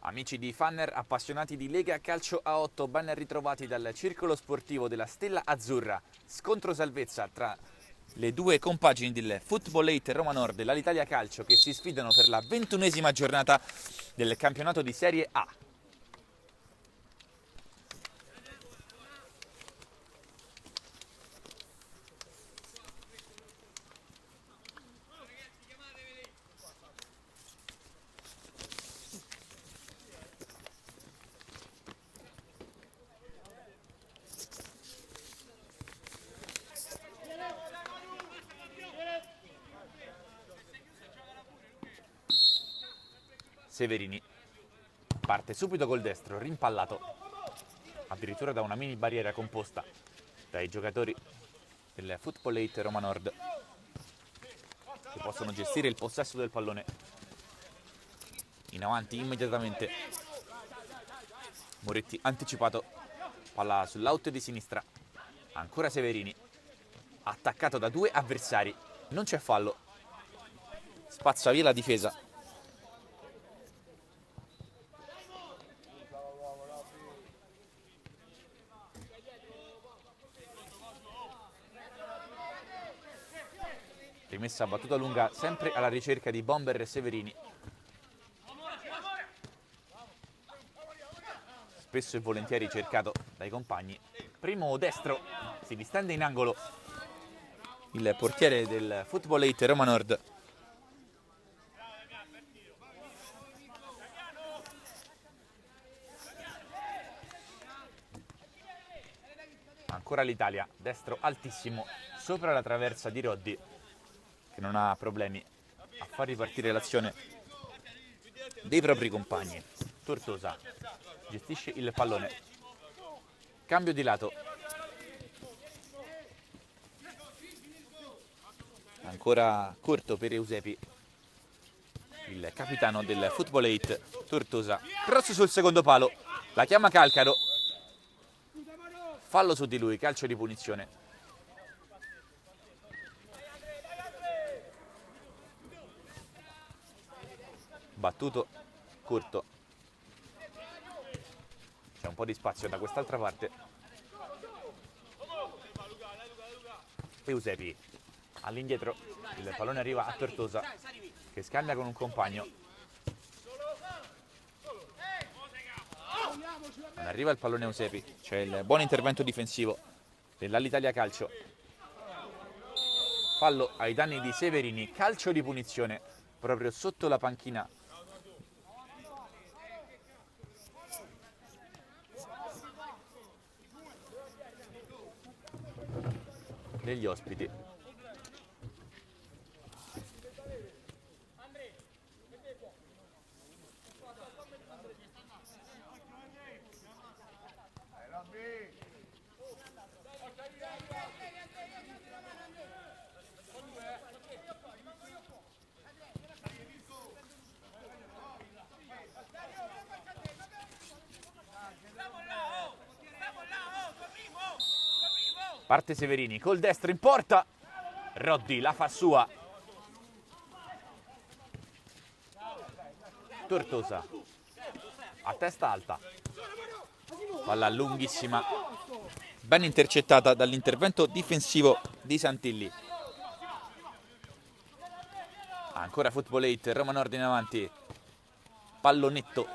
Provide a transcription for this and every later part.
Amici di Fanner, appassionati di Lega Calcio a 8, ben ritrovati dal circolo sportivo della Stella Azzurra. Scontro salvezza tra le due compagini del Football 8 Roma Nord e l'Alitalia Calcio che si sfidano per la 21esima giornata del campionato di Serie A. Severini parte subito col destro, rimpallato addirittura da una mini barriera composta dai giocatori del Football 8 Roma Nord, che possono gestire il possesso del pallone. In avanti immediatamente Moretti anticipato, palla sull'out di sinistra, ancora Severini attaccato da due avversari, non c'è fallo, spazza via la difesa. Rimessa battuta lunga sempre alla ricerca di Bomber e Severini. Spesso e volentieri cercato dai compagni. Primo destro, si distende in angolo il portiere del Football 8 Roma Nord. Ancora l'Italia, destro altissimo sopra la traversa di Roddi, che non ha problemi a far ripartire l'azione dei propri compagni. Tortosa gestisce il pallone, cambio di lato, ancora corto per Eusepi, il capitano del Football 8. Tortosa, cross sul secondo palo, la chiama Calcaro, fallo su di lui, calcio di punizione. Battuto corto, c'è un po' di spazio da quest'altra parte. Eusepi all'indietro, il pallone arriva a Tortosa che scambia con un compagno, non arriva il pallone Eusepi, c'è il buon intervento difensivo dell'Alitalia Calcio. Fallo ai danni di Severini, calcio di punizione proprio sotto la panchina degli ospiti. Parte Severini col destro in porta, Roddi la fa sua. Tortosa a testa alta, palla lunghissima, ben intercettata dall'intervento difensivo di Santilli. Ancora Football 8 Roma Nord in avanti, pallonetto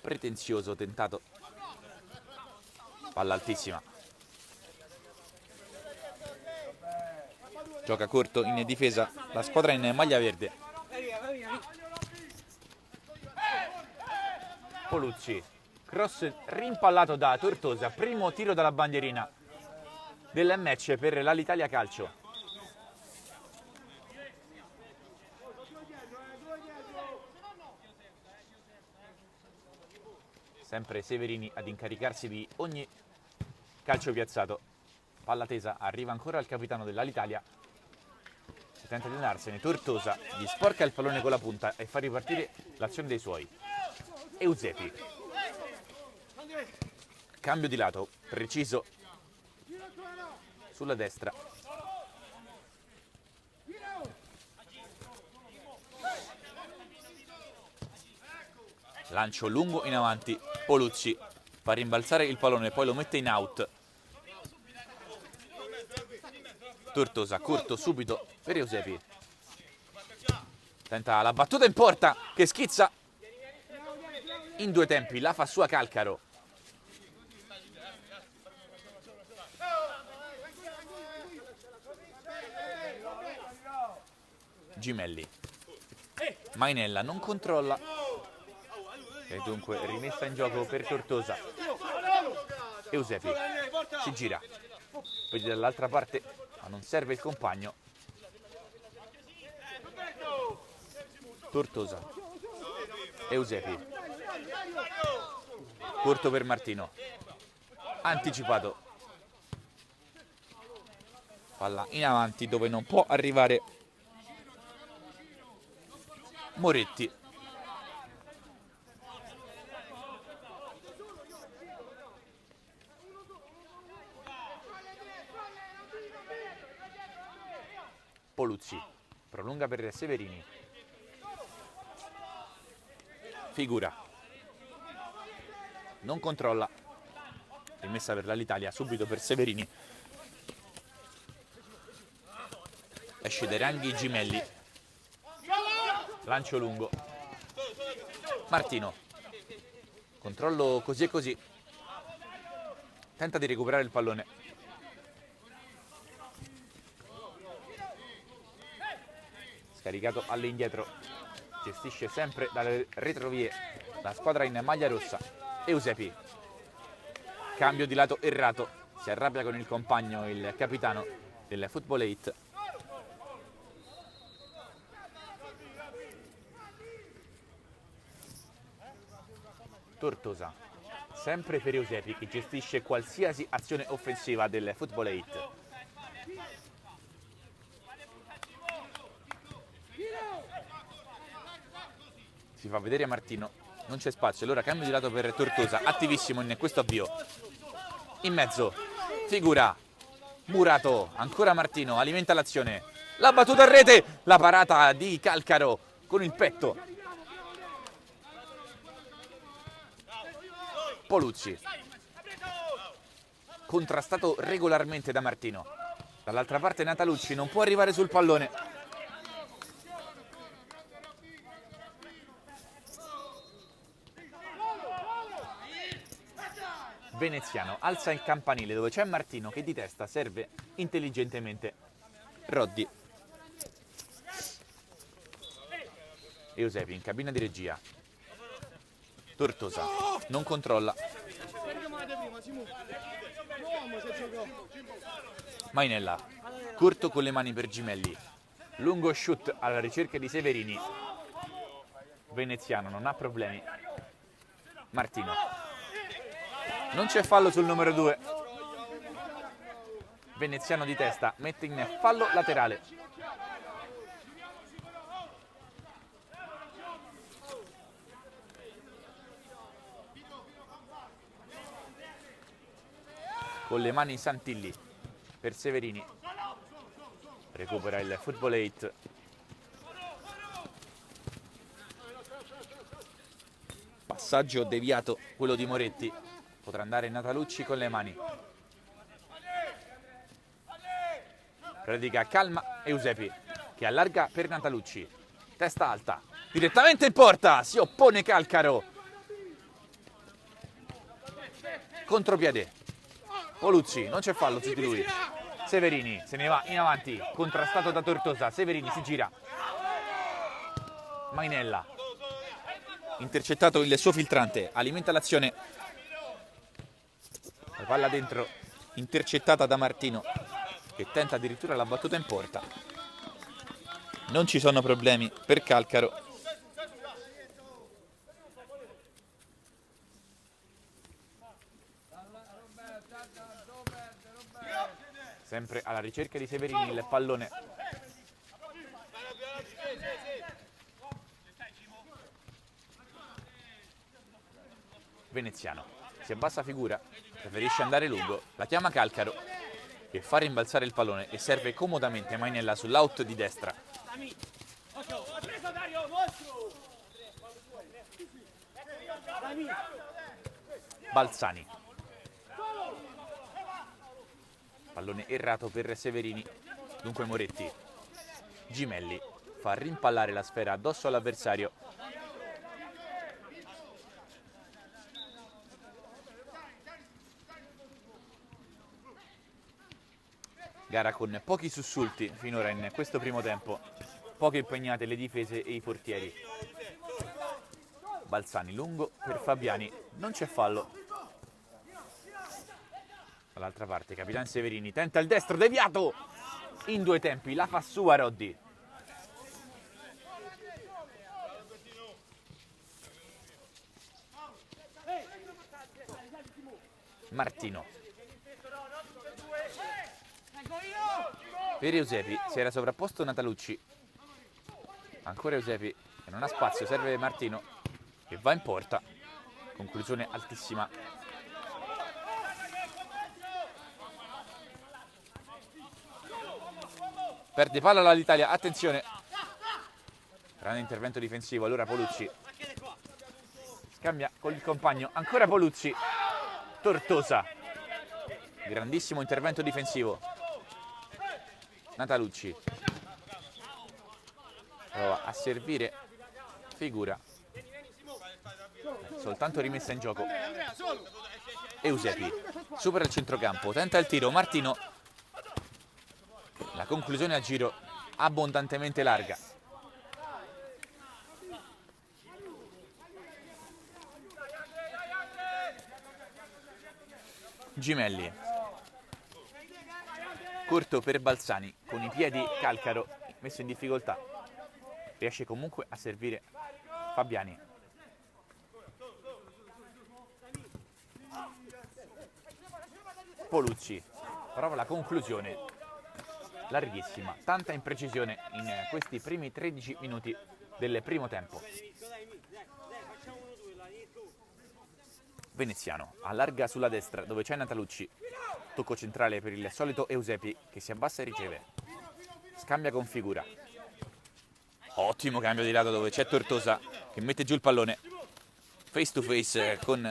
pretenzioso tentato, palla altissima, gioca corto in difesa la squadra in maglia verde. Poluzzi, cross rimpallato da Tortosa, primo tiro dalla bandierina del match per l'Alitalia Calcio. Sempre Severini ad incaricarsi di ogni calcio piazzato. Palla tesa, arriva ancora il capitano dell'Alitalia, si tenta di andarsene, Tortosa gli sporca il pallone con la punta e fa ripartire l'azione dei suoi. Eusepi, cambio di lato, preciso sulla destra. Lancio lungo in avanti, Poluzzi fa rimbalzare il pallone, poi lo mette in out. Tortosa, corto subito per Eusebi. Tenta la battuta in porta che schizza in due tempi, la fa sua Calcaro. Gimelli. Mainella non controlla e dunque rimessa in gioco per Tortosa. Eusebi si gira, vede dall'altra parte ma non serve il compagno. Tortosa, Eusebi, corto per Martino, anticipato, palla in avanti dove non può arrivare Moretti. Poluzzi prolunga per Severini. Figura. Non controlla. Rimessa per l'Italia subito per Severini. Esce dai ranghi Gimelli. Lancio lungo. Martino. Controllo così e così. Tenta di recuperare il pallone. Scaricato all'indietro. Gestisce sempre dalle retrovie la squadra in maglia rossa. Eusebi. Cambio di lato errato. Si arrabbia con il compagno, il capitano del Football 8. Tortosa. Sempre per Eusebi che gestisce qualsiasi azione offensiva del Football 8. Si fa vedere Martino, non c'è spazio, allora cambio di lato per Tortosa, attivissimo in questo avvio. In mezzo, figura, Murato, ancora Martino, alimenta l'azione. La battuta a rete, la parata di Calcaro con il petto. Poluzzi, contrastato regolarmente da Martino. Dall'altra parte Natalucci non può arrivare sul pallone. Veneziano alza il campanile dove c'è Martino che di testa serve intelligentemente Roddi. Eusebi in cabina di regia. Tortosa non controlla. Mainella corto con le mani per Gimelli. Lungo shoot alla ricerca di Severini. Veneziano non ha problemi. Martino. Non c'è fallo sul numero 2. Veneziano di testa mette in fallo laterale. Con le mani Santilli per Severini. Recupera il Football 8. Passaggio deviato quello di Moretti. Potrà andare Natalucci con le mani. Predica calma Eusebi che allarga per Natalucci. Testa alta. Direttamente in porta. Si oppone Calcaro. Contropiede. Poluzzi. Non c'è fallo su di lui. Severini se ne va in avanti. Contrastato da Tortosa. Severini si gira. Mainella. Intercettato il suo filtrante. Alimenta l'azione. La palla dentro, intercettata da Martino, che tenta addirittura la battuta in porta. Non ci sono problemi per Calcaro. Sempre alla ricerca di Severini il pallone. Veneziano si abbassa figura. Preferisce andare lungo, la chiama Calcaro che fa rimbalzare il pallone e serve comodamente Mainella sull'out di destra. Balzani. Pallone errato per Severini, dunque Moretti. Gimelli fa rimpallare la sfera addosso all'avversario. Gara con pochi sussulti finora in questo primo tempo, poche impegnate le difese e i portieri. Balzani lungo per Fabiani, non c'è fallo. Dall'altra parte Capitan Severini tenta il destro deviato in due tempi, la fa sua Roddi. Martino. Per Eusepi si era sovrapposto Natalucci. Ancora Eusepi che non ha spazio, serve Martino che va in porta. Conclusione altissima. Perde palla l'Italia, attenzione. Grande intervento difensivo, allora Polucci. Scambia con il compagno, ancora Polucci. Tortosa. Grandissimo intervento difensivo. Natalucci. Prova a servire. Figura. Soltanto rimessa in gioco. Eusepi. Supera il centrocampo, tenta il tiro. Martino. La conclusione a giro abbondantemente larga. Gimelli. Corto per Balzani, con i piedi Calcaro messo in difficoltà. Riesce comunque a servire Fabiani. Polucci. Prova la conclusione. Larghissima, tanta imprecisione in questi primi 13 minuti del primo tempo. Veneziano allarga sulla destra dove c'è Natalucci. Tocco centrale per il solito Eusepi che si abbassa e riceve. Scambia con Figura. Ottimo cambio di lato dove c'è Tortosa che mette giù il pallone. Face to face con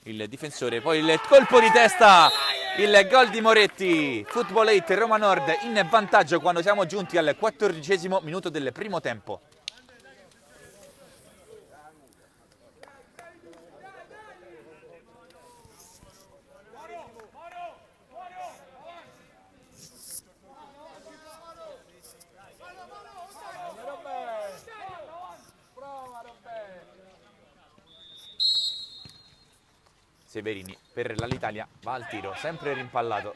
il difensore. Poi il colpo di testa. Il gol di Moretti. Football 8 Roma Nord in vantaggio quando siamo giunti al 14° minuto del primo tempo. Severini per l'Italia va al tiro, sempre rimpallato.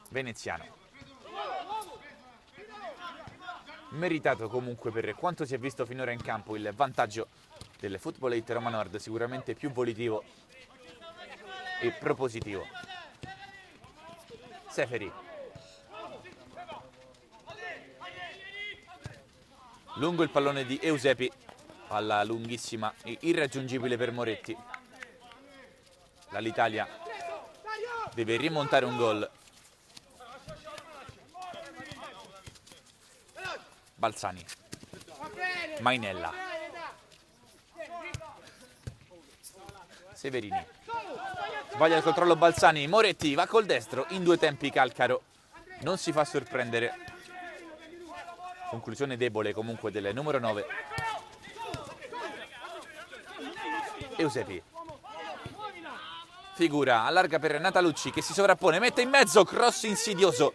Veneziano. Meritato comunque per quanto si è visto finora in campo il vantaggio del Football 8 Roma Nord, sicuramente più volitivo e propositivo. Seferi. Lungo il pallone di Eusepi. Palla lunghissima e irraggiungibile per Moretti. L'Italia deve rimontare un gol. Balzani. Mainella. Severini. Sbaglia il controllo Balzani. Moretti va col destro in due tempi Calcaro. Non si fa sorprendere. Conclusione debole comunque del numero 9. Eusepi. Figura, allarga per Natalucci che si sovrappone, mette in mezzo, cross insidioso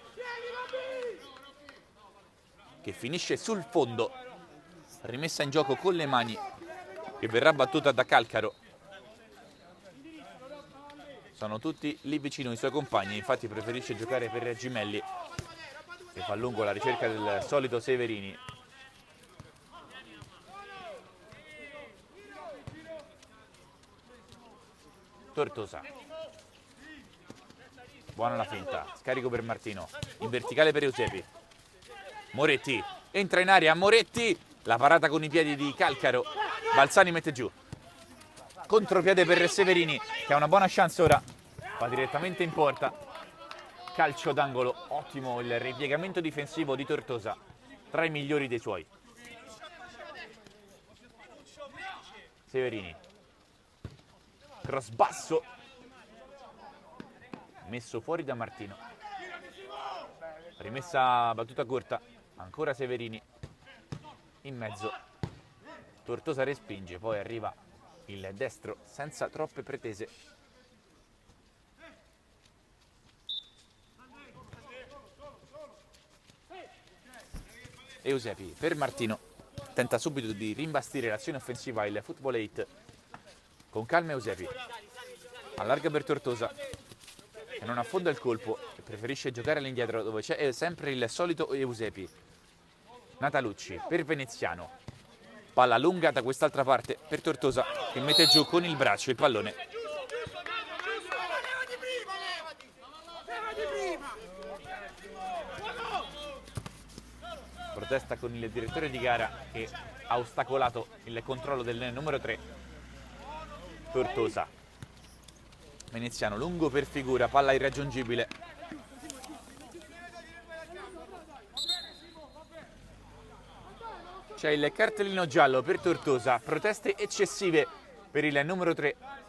che finisce sul fondo. Rimessa in gioco con le mani che verrà battuta da Calcaro. Sono tutti lì vicino i suoi compagni, infatti preferisce giocare per Gimelli che fa a lungo la ricerca del solito Severini. Tortosa. Buona la finta. Scarico per Martino. In verticale per Eusepi. Moretti. Entra in area. Moretti. La parata con i piedi di Calcaro. Balzani mette giù. Contropiede per Severini che ha una buona chance ora. Va direttamente in porta. Calcio d'angolo. Ottimo il ripiegamento difensivo di Tortosa. Tra i migliori dei suoi. Severini, cross basso, messo fuori da Martino, rimessa battuta corta, ancora Severini in mezzo, Tortosa respinge, poi arriva il destro senza troppe pretese. Eusebi per Martino, tenta subito di rimbastire l'azione offensiva il Football 8, con calma Eusebi, allarga per Tortosa, che non affonda il colpo e preferisce giocare all'indietro dove c'è sempre il solito Eusebi. Natalucci per Veneziano, palla lunga da quest'altra parte per Tortosa, che mette giù con il braccio il pallone. Protesta con il direttore di gara che ha ostacolato il controllo del numero 3. Tortosa, Veneziano lungo per Figura, palla irraggiungibile. C'è il cartellino giallo per Tortosa, proteste eccessive per il numero 3.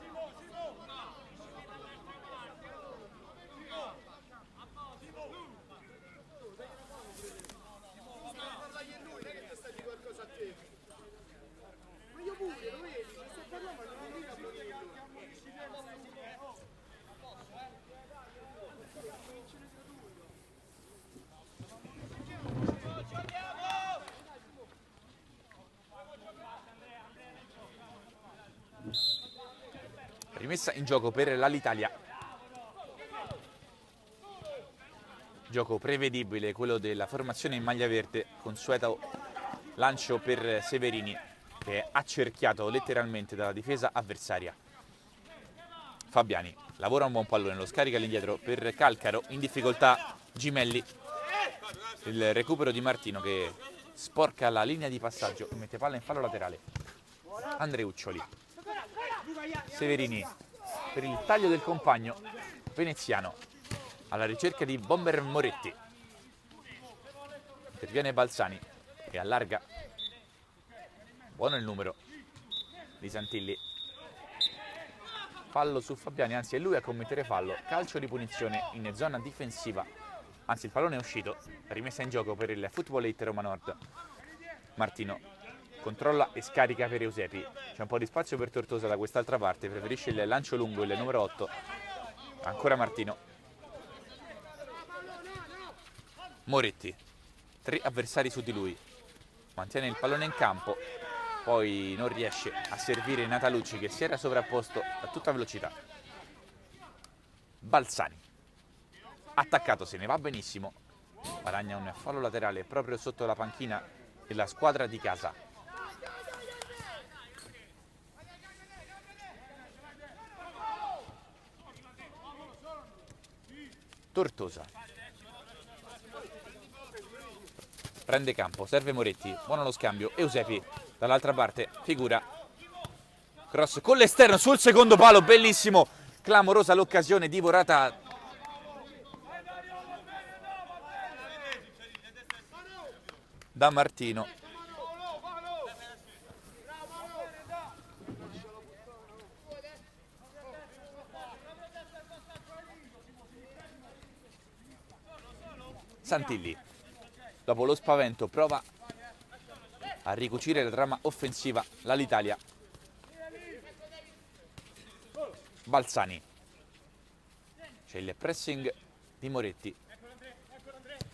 Rimessa in gioco per l'Alitalia. Gioco prevedibile, quello della formazione in maglia verde, consueto lancio per Severini, che è accerchiato letteralmente dalla difesa avversaria. Fabiani lavora un buon pallone, lo scarica all'indietro per Calcaro, in difficoltà Gimelli. Il recupero di Martino che sporca la linea di passaggio e mette palla in fallo laterale. Andreuccioli, Severini per il taglio del compagno. Veneziano alla ricerca di Bomber Moretti, interviene Balzani e allarga. Buono il numero di Santilli. Fallo su Fabiani, anzi è lui a commettere fallo. Calcio di punizione in zona difensiva, anzi il pallone è uscito. Rimessa in gioco per il Football 8 Roma Nord. Martino controlla e scarica per Eusebi. C'è un po' di spazio per Tortosa da quest'altra parte, preferisce il lancio lungo, il numero 8. Ancora Martino. Moretti, 3 avversari su di lui, mantiene il pallone in campo, poi non riesce a servire Natalucci che si era sovrapposto a tutta velocità. Balzani, attaccato, se ne va benissimo, guadagna un fallo laterale proprio sotto la panchina della squadra di casa. Tortosa prende campo, serve Moretti, buono lo scambio. Eusebi dall'altra parte, Figura, cross con l'esterno sul secondo palo, bellissimo, clamorosa l'occasione divorata da Martino. Santilli, dopo lo spavento, prova a ricucire la trama offensiva l'Alitalia. Balzani, c'è il pressing di Moretti,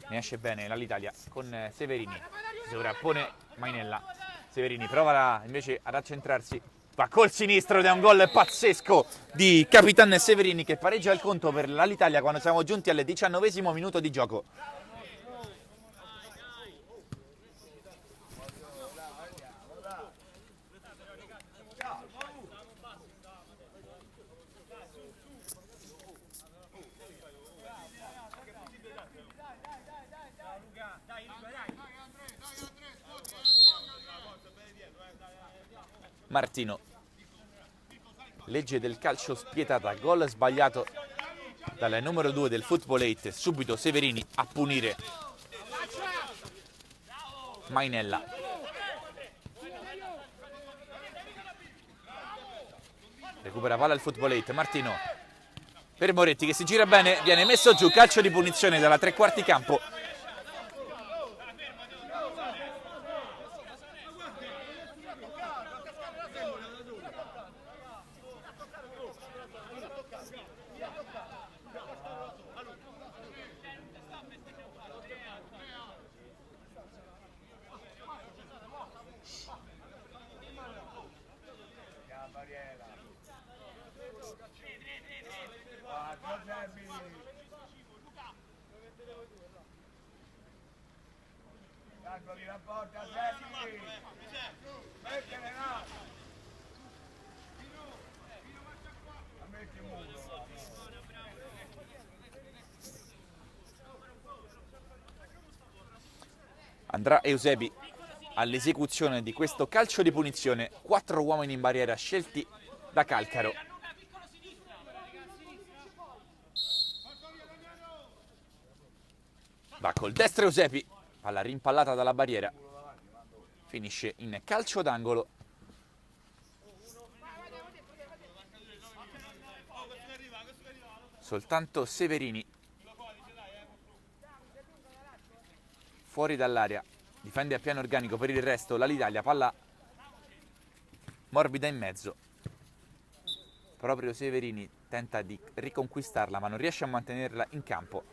ne esce bene l'Alitalia con Severini, si sovrappone Mainella. Severini prova invece ad accentrarsi, va col sinistro ed è un gol pazzesco di Capitan Severini che pareggia il conto per l'Alitalia quando siamo giunti al 19° minuto di gioco. Martino, legge del calcio spietata, gol sbagliato dal numero 2 del Football 8, subito Severini a punire Mainella. Recupera palla il Footballate, Martino per Moretti che si gira bene, viene messo giù, calcio di punizione dalla tre quarti campo. Andrà Eusebi all'esecuzione di questo calcio di punizione. 4 uomini in barriera scelti da Calcaro. Va col destro Eusebi, palla rimpallata dalla barriera, finisce in calcio d'angolo. Soltanto Severini fuori dall'area, difende a piano organico. Per il resto l'Alitalia, palla morbida in mezzo. Proprio Severini tenta di riconquistarla ma non riesce a mantenerla in campo.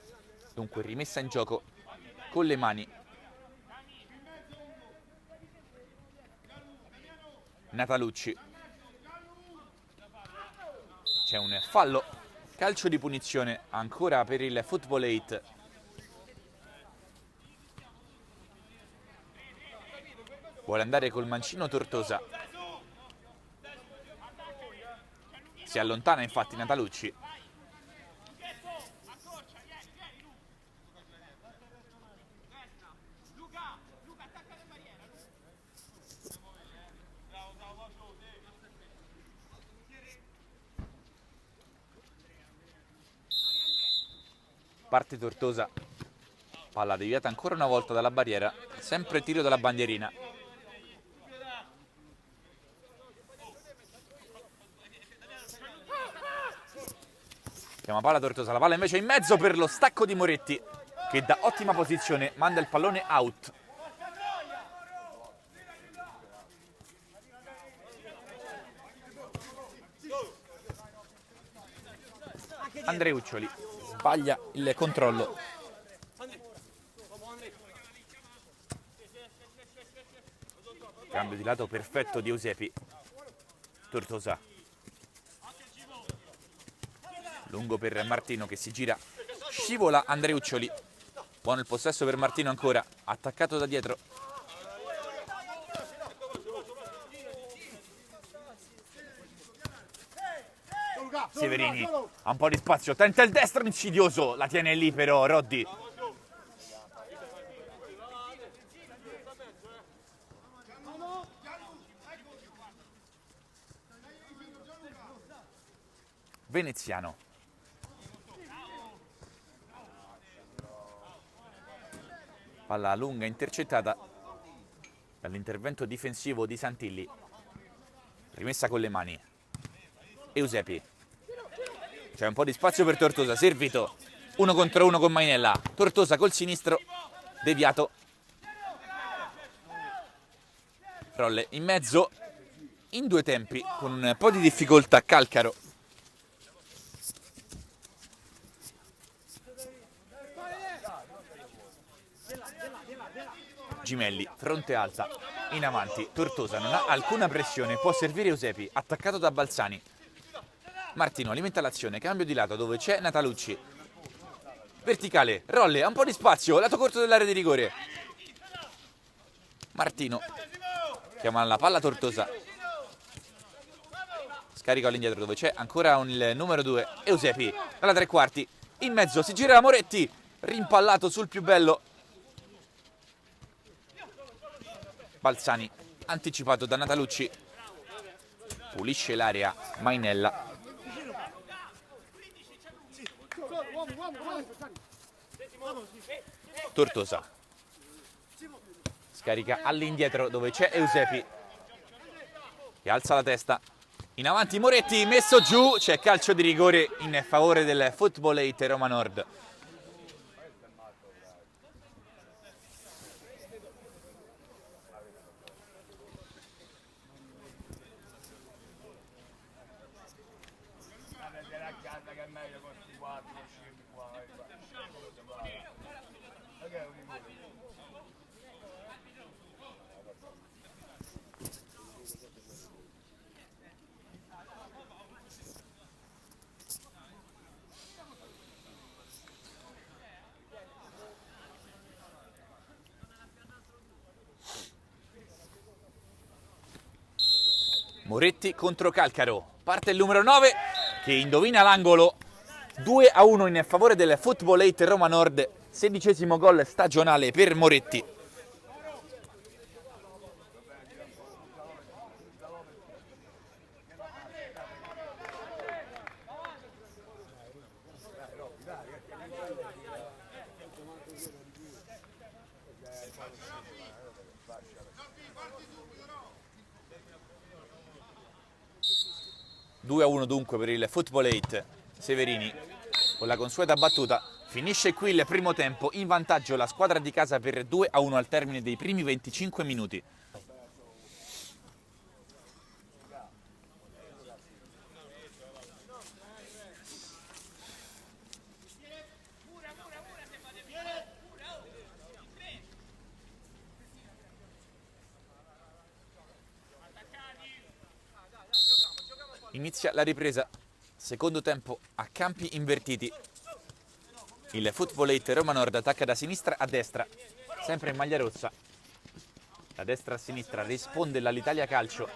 Dunque rimessa in gioco con le mani. Natalucci. C'è un fallo, calcio di punizione ancora per il Footballate. Vuole andare col mancino Tortosa. Si allontana infatti Natalucci. Parte Tortosa. Palla deviata ancora una volta dalla barriera. Sempre tiro dalla bandierina. Chiama palla Tortosa, la palla invece in mezzo per lo stacco di Moretti che da ottima posizione manda il pallone out. Andreuccioli sbaglia il controllo. Cambio di lato perfetto di Eusebi. Tortosa. Lungo per Martino che si gira, scivola Andreuccioli. Buono il possesso per Martino ancora, attaccato da dietro. Severini ha un po' di spazio, tenta il destro insidioso, la tiene lì però Roddi. Veneziano. Palla lunga intercettata dall'intervento difensivo di Santilli. Rimessa con le mani. Eusebi. C'è un po' di spazio per Tortosa, servito. 1 contro 1 con Mainella. Tortosa col sinistro, deviato. Rolle in mezzo, in 2 tempi, con un po' di difficoltà Calcaro. Gimelli, fronte alta, in avanti. Tortosa non ha alcuna pressione, può servire Eusebi, attaccato da Balzani. Martino alimenta l'azione, cambio di lato dove c'è Natalucci. Verticale, Rolle, ha un po' di spazio, lato corto dell'area di rigore. Martino chiama la palla Tortosa. Scarica all'indietro dove c'è ancora il numero 2, Eusebi, dalla tre quarti. In mezzo si gira Moretti, rimpallato sul più bello. Balzani, anticipato da Natalucci. Pulisce l'area Mainella. Tortosa. Scarica all'indietro dove c'è Eusebi, che alza la testa. In avanti Moretti, messo giù, c'è calcio di rigore in favore del Football 8 Roma Nord. Moretti contro Calcaro, parte il numero 9 che indovina l'angolo. 2-1 in favore del Football 8 Roma Nord, 16° gol stagionale per Moretti. (2-1) dunque per il Football 8. Severini con la consueta battuta. Finisce qui il primo tempo, in vantaggio la squadra di casa per 2-1 al termine dei primi 25 minuti. Inizia la ripresa, secondo tempo a campi invertiti. Il Football 8 Roma Nord attacca da sinistra a destra, sempre in maglia rossa. Da destra a sinistra risponde l'Italia Calcio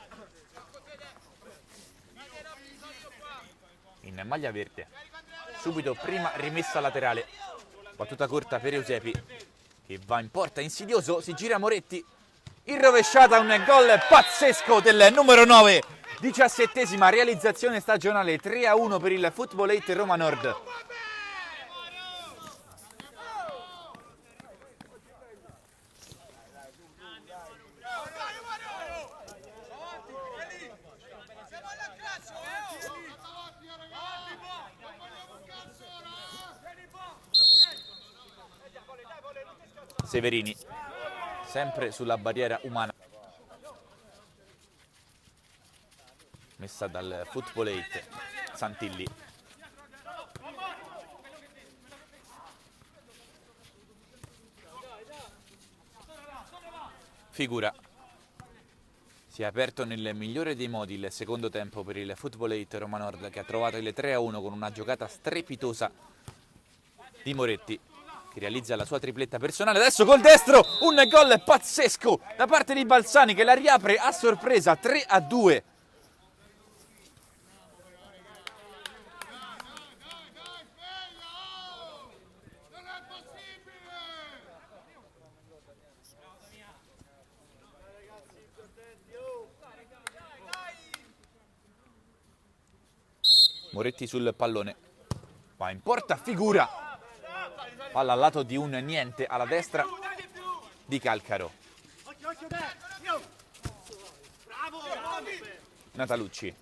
in maglia verde. Subito prima rimessa laterale, battuta corta per Eusepi che va in porta, insidioso, si gira Moretti, in rovesciata, un gol pazzesco del numero 9. 17ª realizzazione stagionale, 3-1 per il Football 8 Roma Nord. Severini, sempre sulla barriera umana. Messa dal Football 8, Santilli. Figura. Si è aperto nel migliore dei modi il secondo tempo per il Football 8 Roma Nord, che ha trovato il 3-1 con una giocata strepitosa di Moretti, che realizza la sua tripletta personale. Adesso col destro, un gol pazzesco da parte di Balzani che la riapre a sorpresa, 3-2. Moretti sul pallone, va in porta, figura, palla al lato di un niente alla destra di Calcaro. Natalucci,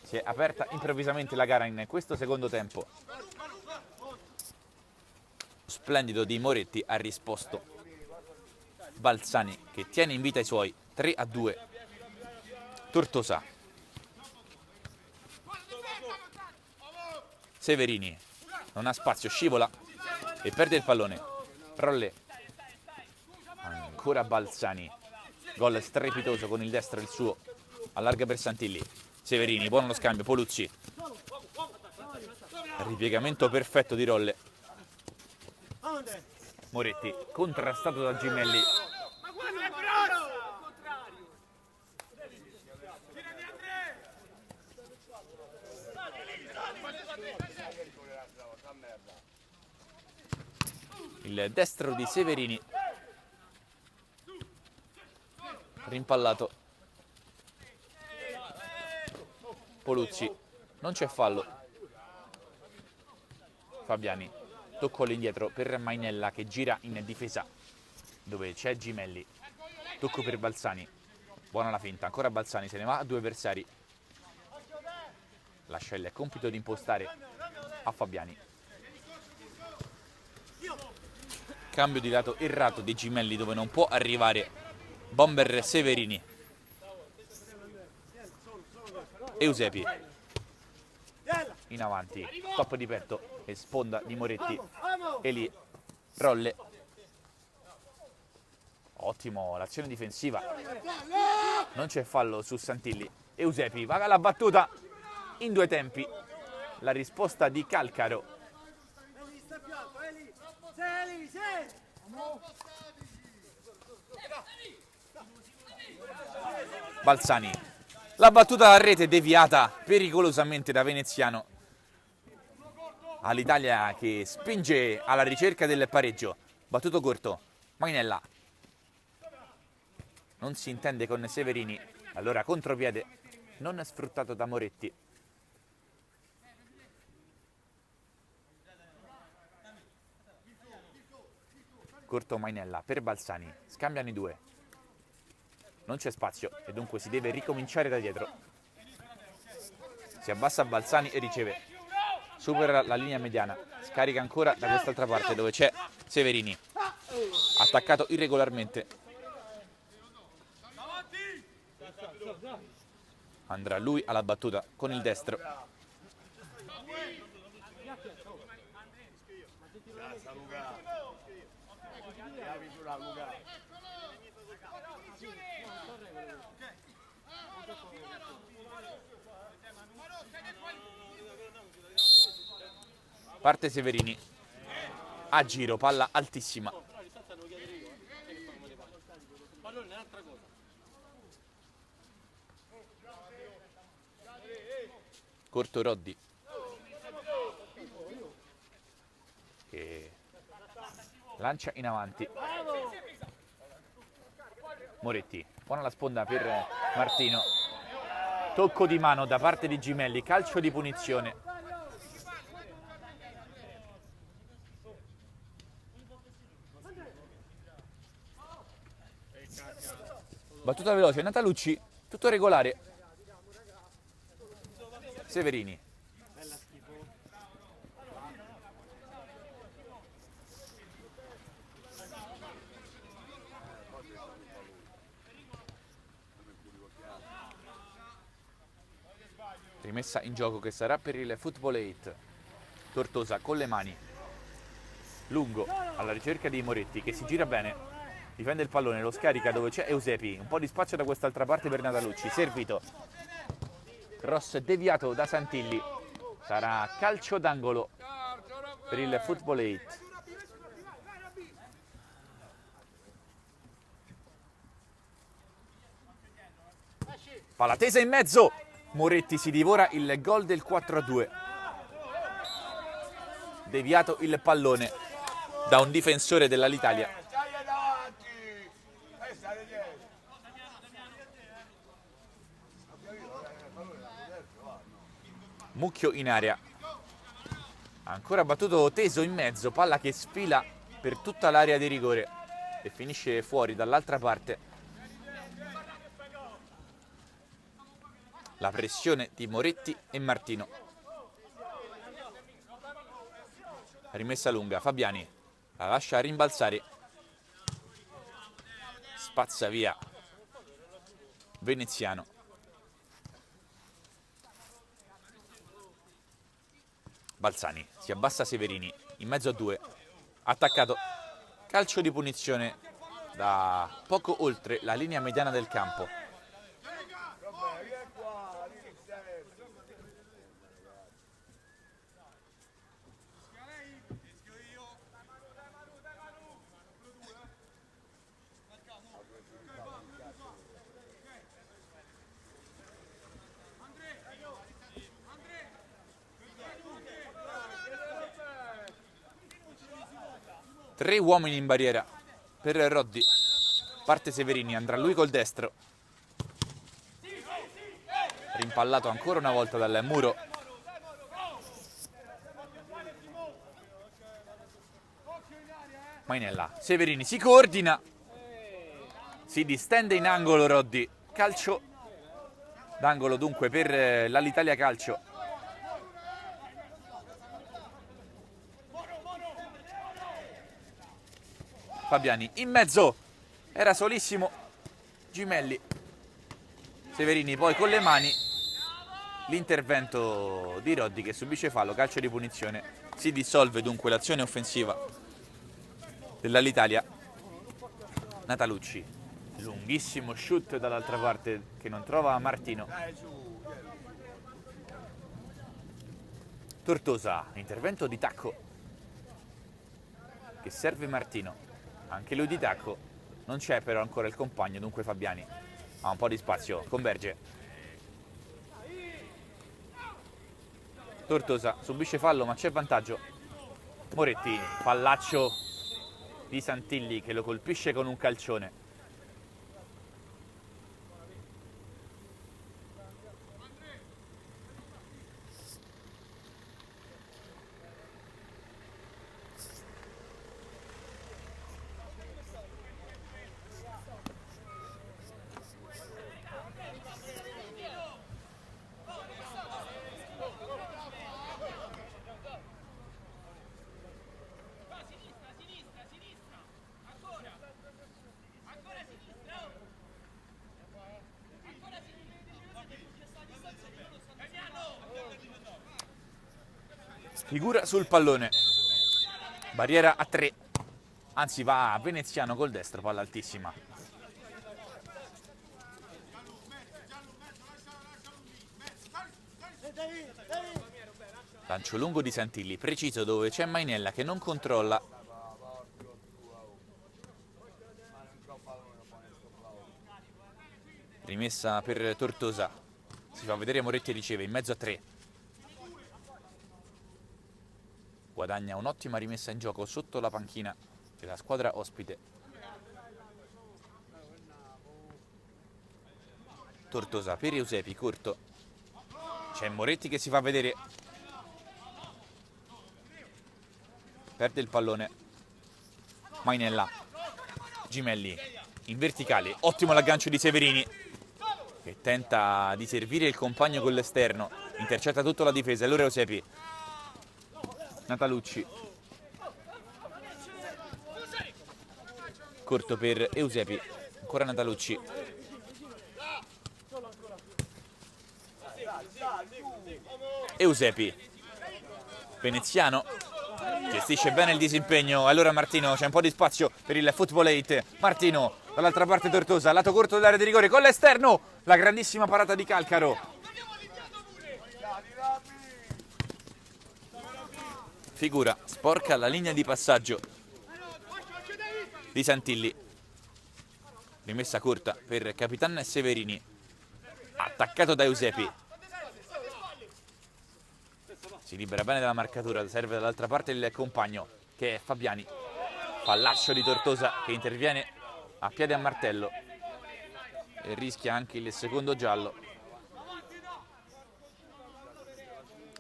si è aperta improvvisamente la gara in questo secondo tempo. Splendido di Moretti, ha risposto Balzani che tiene in vita i suoi, 3-2. Tortosa. Severini non ha spazio, scivola e perde il pallone. Rolle, ancora Balzani, gol strepitoso con il destro, il suo, allarga per Santilli. Severini, buono lo scambio, Poluzzi, ripiegamento perfetto di Rolle. Moretti contrastato da Gimelli. Il destro di Severini, rimpallato. Poluzzi, non c'è fallo. Fabiani, tocco all'indietro per Mainella che gira in difesa dove c'è Gimelli. Tocco per Balzani, buona la finta, ancora Balzani, se ne va a due avversari. lascia il compito di impostare a Fabiani. Cambio di lato errato dei Gemelli, dove non può arrivare bomber Severini. Eusebi in avanti, top di petto e sponda di Moretti, e lì rolle. Ottimo l'azione difensiva, non c'è fallo su Santilli. Eusebi va alla battuta in due tempi, la risposta di Calcaro. Balzani, la battuta a rete deviata pericolosamente da Veneziano. All'Italia che spinge alla ricerca del pareggio. Battuto corto, Mainella non si intende con Severini, allora contropiede non sfruttato da Moretti. Corto Mainella per Balzani, scambiano i due. Non c'è spazio e dunque si deve ricominciare da dietro. Si abbassa Balzani e riceve. Supera la linea mediana, scarica ancora da quest'altra parte dove c'è Severini. Attaccato irregolarmente. Andrà lui alla battuta con il destro. Parte Severini. A giro, palla altissima. Corto Roddi, che lancia in avanti. Moretti, buona la sponda per Martino. Tocco di mano da parte di Gemelli, calcio di punizione. Battuta veloce, Natalucci, tutto regolare. Severini. Rimessa in gioco che sarà per il Football 8. Tortosa con le mani. Lungo alla ricerca di Moretti che si gira bene. Difende il pallone, lo scarica dove c'è Eusebi. Un po' di spazio da quest'altra parte per Natalucci. Servito. Cross deviato da Santilli. Sarà calcio d'angolo per il Football 8. Palla tesa in mezzo. Moretti si divora il gol del 4-2. Deviato il pallone da un difensore dell'Alitalia. Mucchio in area. Ancora battuto teso in mezzo. Palla che sfila per tutta l'area di rigore e finisce fuori dall'altra parte. La pressione di Moretti e Martino. Rimessa lunga, Fabiani la lascia rimbalzare. Spazza via Veneziano. Balzani, si abbassa Severini, in mezzo a due. Attaccato, calcio di punizione da poco oltre la linea mediana del campo. Tre uomini in barriera per Roddi. Parte Severini, andrà lui col destro. Rimpallato ancora una volta dal muro. Mainella, Severini si coordina. Si distende in angolo Roddi. Calcio d'angolo dunque per l'Alitalia Calcio. Fabiani in mezzo, era solissimo Gimelli. Severini poi con le mani, l'intervento di Roddi che subisce fallo, calcio di punizione. Si dissolve dunque l'azione offensiva dell'Alitalia. Natalucci, lunghissimo shoot dall'altra parte che non trova Martino. Tortosa, intervento di tacco che serve Martino, anche lui di tacco, non c'è però ancora il compagno, dunque Fabiani ha un po' di spazio, converge. Tortosa subisce fallo ma c'è vantaggio. Moretti, pallaccio di Santilli che lo colpisce con un calcione. Figura sul pallone, barriera a 3, anzi va a Veneziano col destro, palla altissima. Lancio lungo di Santilli, preciso dove c'è Mainella che non controlla. Rimessa per Tortosa, si fa vedere Moretti e riceve in mezzo a 3. Guadagna un'ottima rimessa in gioco sotto la panchina della squadra ospite. Tortosa per Eusepi, corto. C'è Moretti che si fa vedere. Perde il pallone. Mainella. Gimelli in verticale. Ottimo l'aggancio di Severini che tenta di servire il compagno con l'esterno. Intercetta tutta la difesa. Allora Eusepi. Natalucci, corto per Eusepi, ancora Natalucci, Eusepi, Veneziano, gestisce bene il disimpegno, allora Martino, c'è un po' di spazio per il Football 8, Martino, dall'altra parte Tortosa, lato corto dell'area di rigore con l'esterno, la grandissima parata di Calcaro. Figura, sporca la linea di passaggio di Santilli. Rimessa corta per Capitan Severini. Attaccato da Eusepi. Si libera bene dalla marcatura, serve dall'altra parte il compagno che è Fabiani. Pallaccio di Tortosa che interviene a piede a martello e rischia anche il secondo giallo.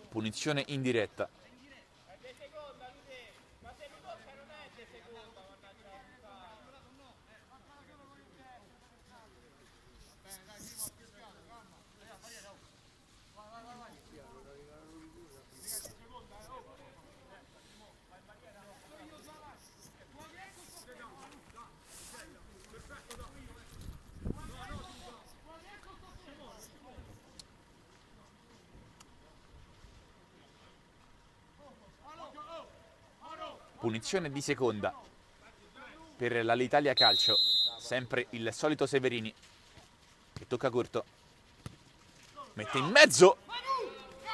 Punizione indiretta. Punizione di seconda per l'Alitalia Calcio, sempre il solito Severini che tocca corto, mette in mezzo,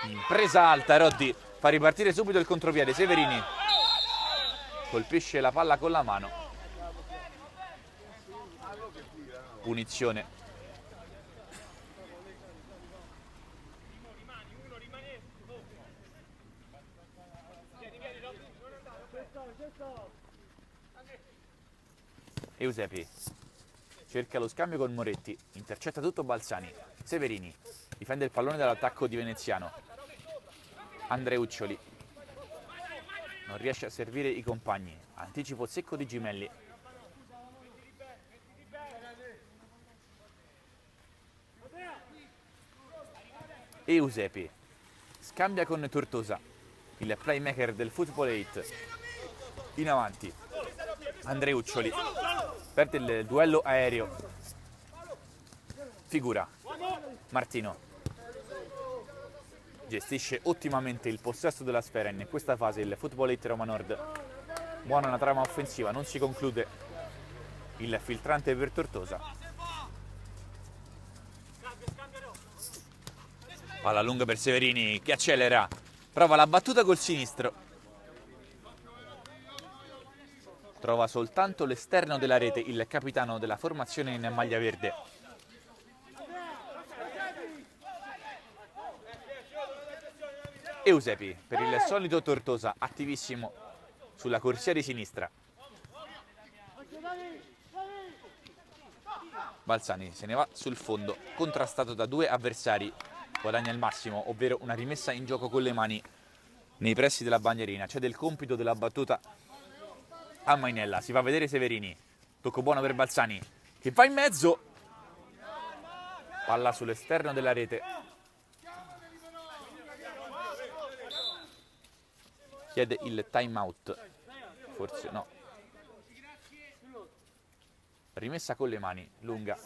impresa alta, Roddi fa ripartire subito il contropiede, Severini colpisce la palla con la mano, punizione. Eusepi cerca lo scambio con Moretti, intercetta tutto Balzani, Severini difende il pallone dall'attacco di Veneziano, Andreuccioli non riesce a servire i compagni, anticipo secco di Gimelli. Eusepi scambia con Tortosa, il playmaker del Football 8, in avanti. Andreuccioli perde il duello aereo, figura Martino, gestisce ottimamente il possesso della sfera. In questa fase il Footballate Roma Nord, buona una trama offensiva, non si conclude il filtrante per Tortosa. Palla lunga per Severini che accelera, prova la battuta col sinistro, trova soltanto l'esterno della rete il capitano della formazione in maglia verde. Eusebi per il solito Tortosa, attivissimo sulla corsia di sinistra. Balzani se ne va sul fondo, contrastato da due avversari, guadagna il massimo, ovvero una rimessa in gioco con le mani nei pressi della bandierina. C'è del compito della battuta a Mainella, si fa vedere Severini, tocco buono per Balzani che va in mezzo, palla sull'esterno della rete. Chiede il time out, forse no, rimessa con le mani, lunga.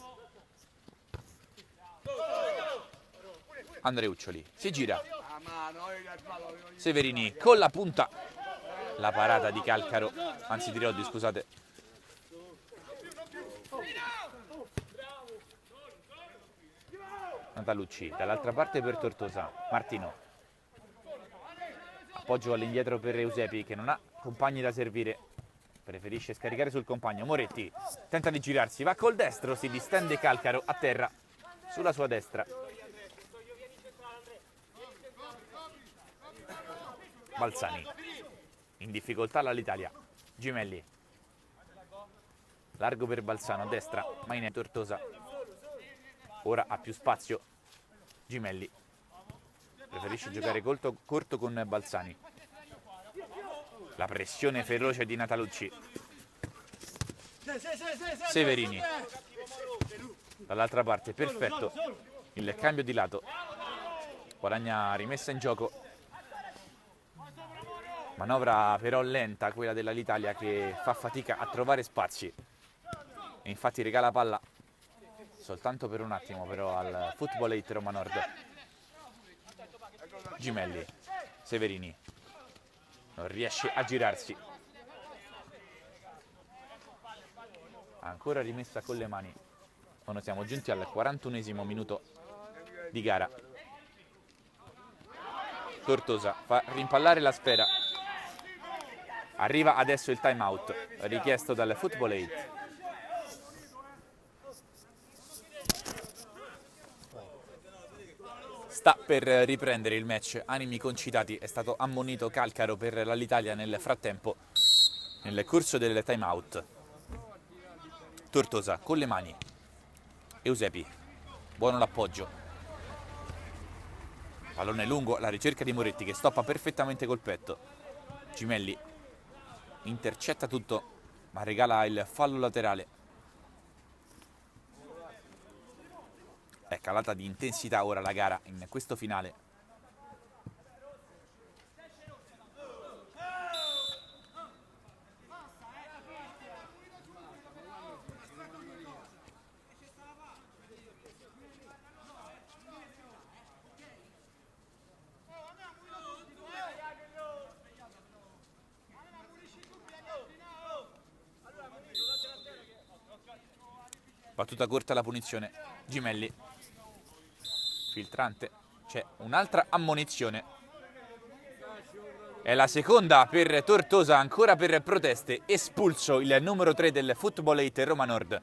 Andreuccioli si gira, Severini con la punta, la parata di Calcaro, anzi di Roddi, scusate. Natalucci dall'altra parte per Tortosa, Martino, appoggio all'indietro per Eusebi che non ha compagni da servire, preferisce scaricare sul compagno. Moretti tenta di girarsi, va col destro, si distende Calcaro a terra sulla sua destra. Balzani in difficoltà l'Italia, Gimelli largo per Balzano a destra, Mainè. Tortosa ora ha più spazio, Gimelli preferisce giocare corto con Balzani. La pressione feroce di Natalucci, Severini dall'altra parte, perfetto il cambio di lato, guadagna rimessa in gioco. Manovra però lenta quella dell'Italia che fa fatica a trovare spazi e infatti regala palla soltanto per un attimo però al Footballate Roma Nord. Gimelli, Severini non riesce a girarsi, ancora rimessa con le mani quando siamo giunti al 41esimo minuto di gara. Tortosa fa rimpallare la sfera, arriva adesso il time out richiesto dal Footballate. Sta per riprendere il match, animi concitati, è stato ammonito Calcaro per l'Italia nel frattempo nel corso del time out. Tortosa con le mani, Eusebi, buono l'appoggio, pallone lungo, la ricerca di Moretti che stoppa perfettamente col petto. Gimelli intercetta tutto ma regala il fallo laterale. È calata di intensità ora la gara in questo finale. Battuta corta la punizione, Gimelli, filtrante, c'è un'altra ammonizione. È la seconda per Tortosa, ancora per proteste, espulso il numero 3 del Footballate Roma Nord.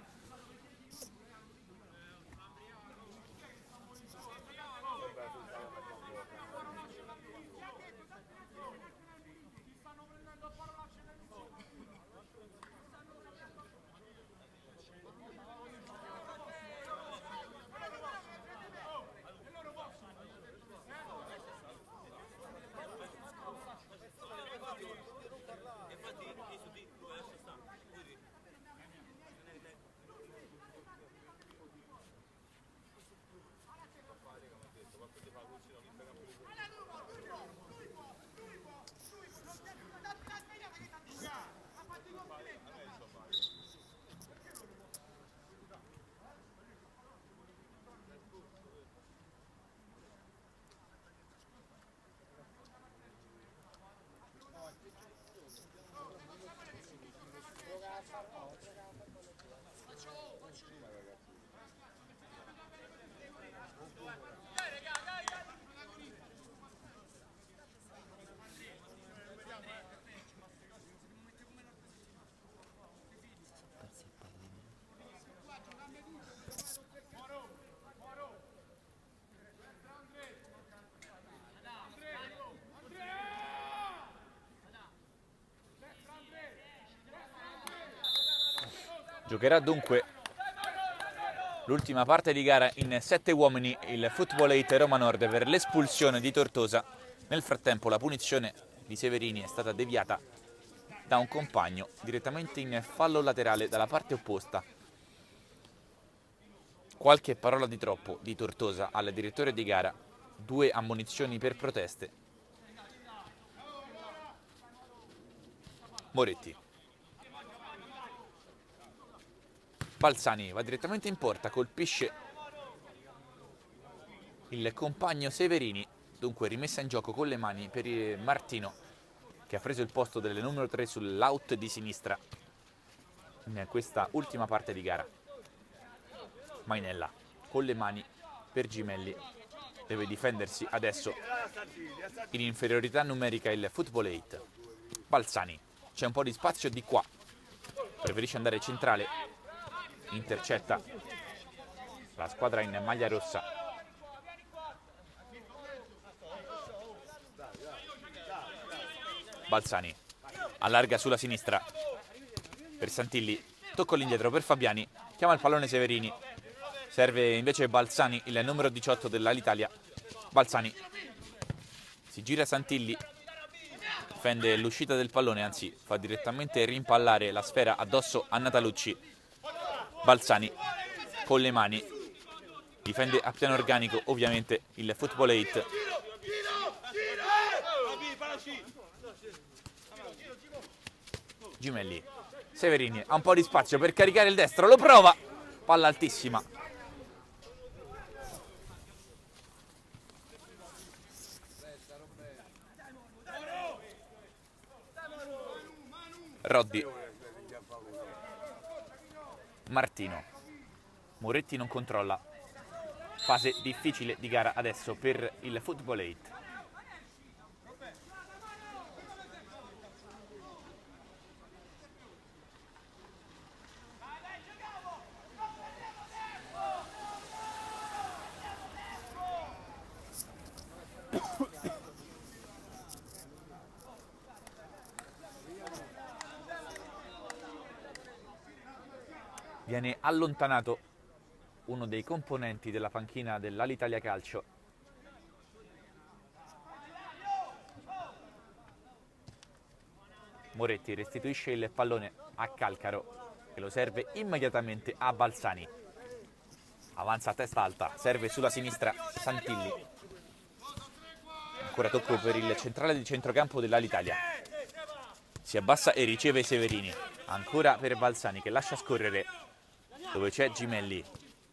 Giocherà dunque l'ultima parte di gara in 7 uomini il Footballate Roma Nord per l'espulsione di Tortosa. Nel frattempo la punizione di Severini è stata deviata da un compagno direttamente in fallo laterale dalla parte opposta. Qualche parola di troppo di Tortosa al direttore di gara, 2 ammonizioni per proteste. Moretti. Balzani va direttamente in porta, colpisce il compagno Severini, dunque rimessa in gioco con le mani per Martino, che ha preso il posto del numero 3 sull'out di sinistra in questa ultima parte di gara. Mainella con le mani per Gimelli, deve difendersi adesso in inferiorità numerica il Footballate. Balzani, c'è un po' di spazio di qua, preferisce andare centrale, intercetta la squadra in maglia rossa. Balzani allarga sulla sinistra per Santilli, tocco all'indietro per Fabiani, chiama il pallone Severini, serve invece Balzani, il numero 18 dell'Alitalia. Balzani si gira Santilli, difende l'uscita del pallone, anzi fa direttamente rimpallare la sfera addosso a Natalucci. Balzani con le mani difende a piano organico ovviamente il Footballate. Gimelli, Severini ha un po' di spazio per caricare il destro, lo prova, palla altissima. Roddi, Martino, Moretti non controlla, fase difficile di gara adesso per il Footballate. Viene allontanato uno dei componenti della panchina dell'Alitalia Calcio. Moretti restituisce il pallone a Calcaro, che lo serve immediatamente a Balzani. Avanza a testa alta, serve sulla sinistra Santilli. Ancora tocco per il centrale di centrocampo dell'Alitalia. Si abbassa e riceve Severini. Ancora per Balzani che lascia scorrere dove c'è Gimelli.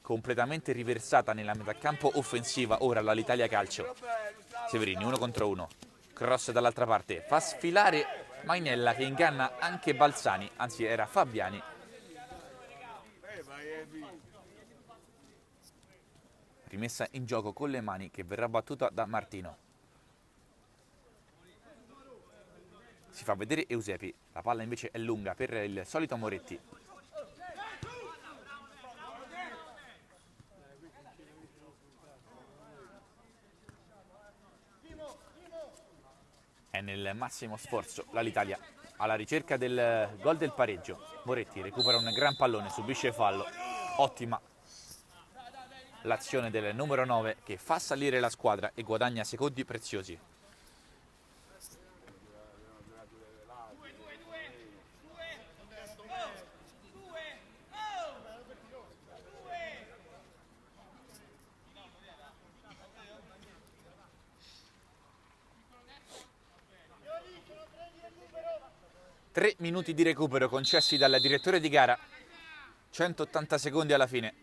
Completamente riversata nella metà campo offensiva ora l'Alitalia Calcio. Severini 1 contro 1. Cross dall'altra parte. Fa sfilare Mainella che inganna anche Balzani. Anzi era Fabiani. Rimessa in gioco con le mani che verrà battuta da Martino. Si fa vedere Eusepi. La palla invece è lunga per il solito Moretti. È nel massimo sforzo l'Alitalia alla ricerca del gol del pareggio. Moretti recupera un gran pallone, subisce fallo. Ottima l'azione del numero 9 che fa salire la squadra e guadagna secondi preziosi. Tre minuti di recupero concessi dal direttore di gara, 180 secondi alla fine.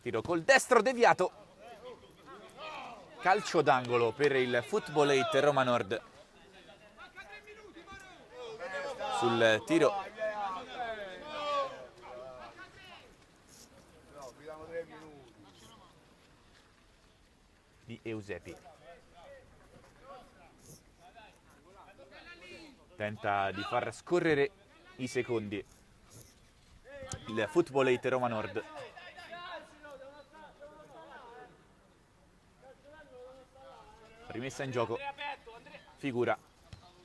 Tiro col destro deviato, calcio d'angolo per il Footballate Roma Nord. Sul tiro di Eusepi. Tenta di far scorrere i secondi il Footballate Roma Nord. Rimessa in gioco, figura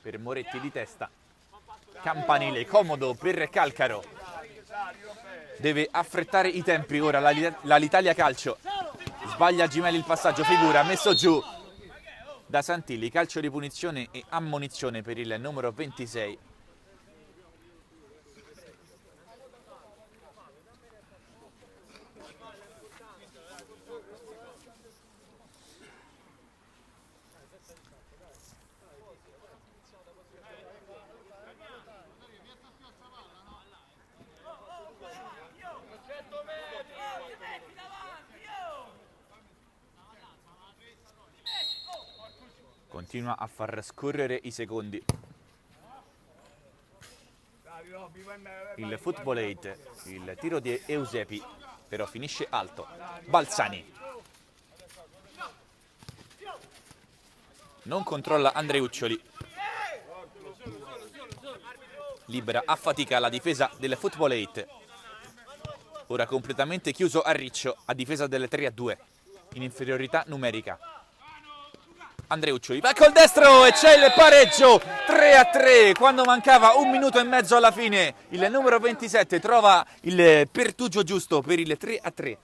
per Moretti di testa. campanile comodo per Calcaro. Deve affrettare i tempi ora l'Italia Calcio. Sbaglia Gimelli il passaggio, Figura, messo giù da Santilli. Calcio di punizione e ammonizione per il numero 26. Continua a far scorrere i secondi. Il Football 8, il tiro di Eusepi, però finisce alto. Balzani. Non controlla Andreuccioli. Libera a fatica la difesa del Football 8. Ora completamente chiuso a Riccio, a difesa del 3-2, in inferiorità numerica. Andreuccioli va col destro e c'è il pareggio, 3-3, quando mancava 1 minuto e mezzo alla fine. Il numero 27 trova il pertugio giusto per il 3-3.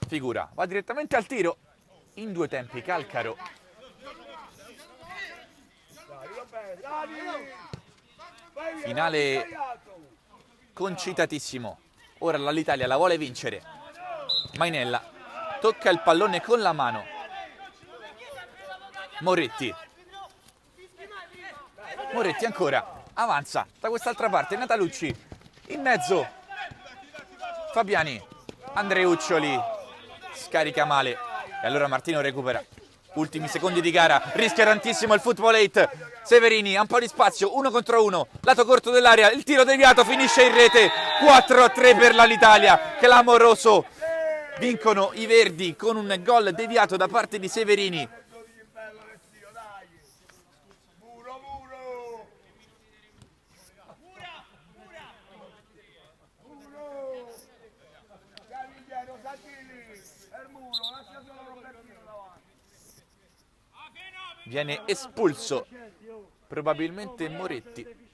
Figura, va direttamente al tiro. In 2 tempi Calcaro. Finale concitatissimo. Ora l'Italia la vuole vincere. Mainella tocca il pallone con la mano. Moretti. Moretti ancora. Avanza da quest'altra parte. Natalucci. In mezzo. Fabiani. Andreuccioli. Scarica male. E allora Martino recupera. Ultimi secondi di gara. Rischia tantissimo il Football 8. Severini ha un po' di spazio. 1 contro 1. Lato corto dell'area. Il tiro deviato finisce in rete. 4-3 per l'Italia. Clamoroso. Vincono i verdi con un gol deviato da parte di Severini. Viene espulso probabilmente Moretti.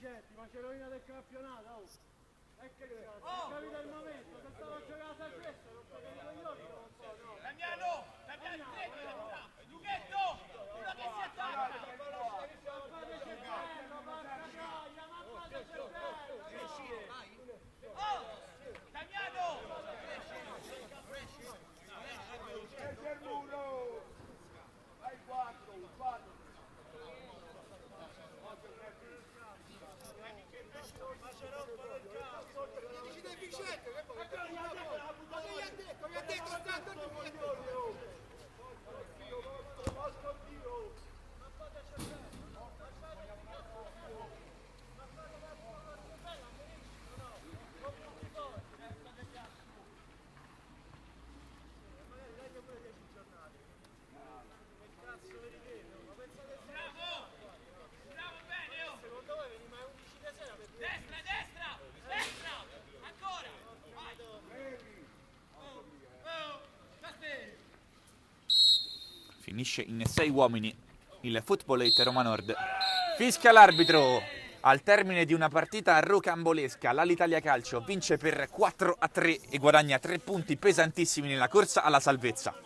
Finisce in 6 uomini il Football 8 Roma Nord. Fischia l'arbitro. Al termine di una partita rocambolesca, l'Italia Calcio vince per 4-3 e guadagna 3 punti pesantissimi nella corsa alla salvezza.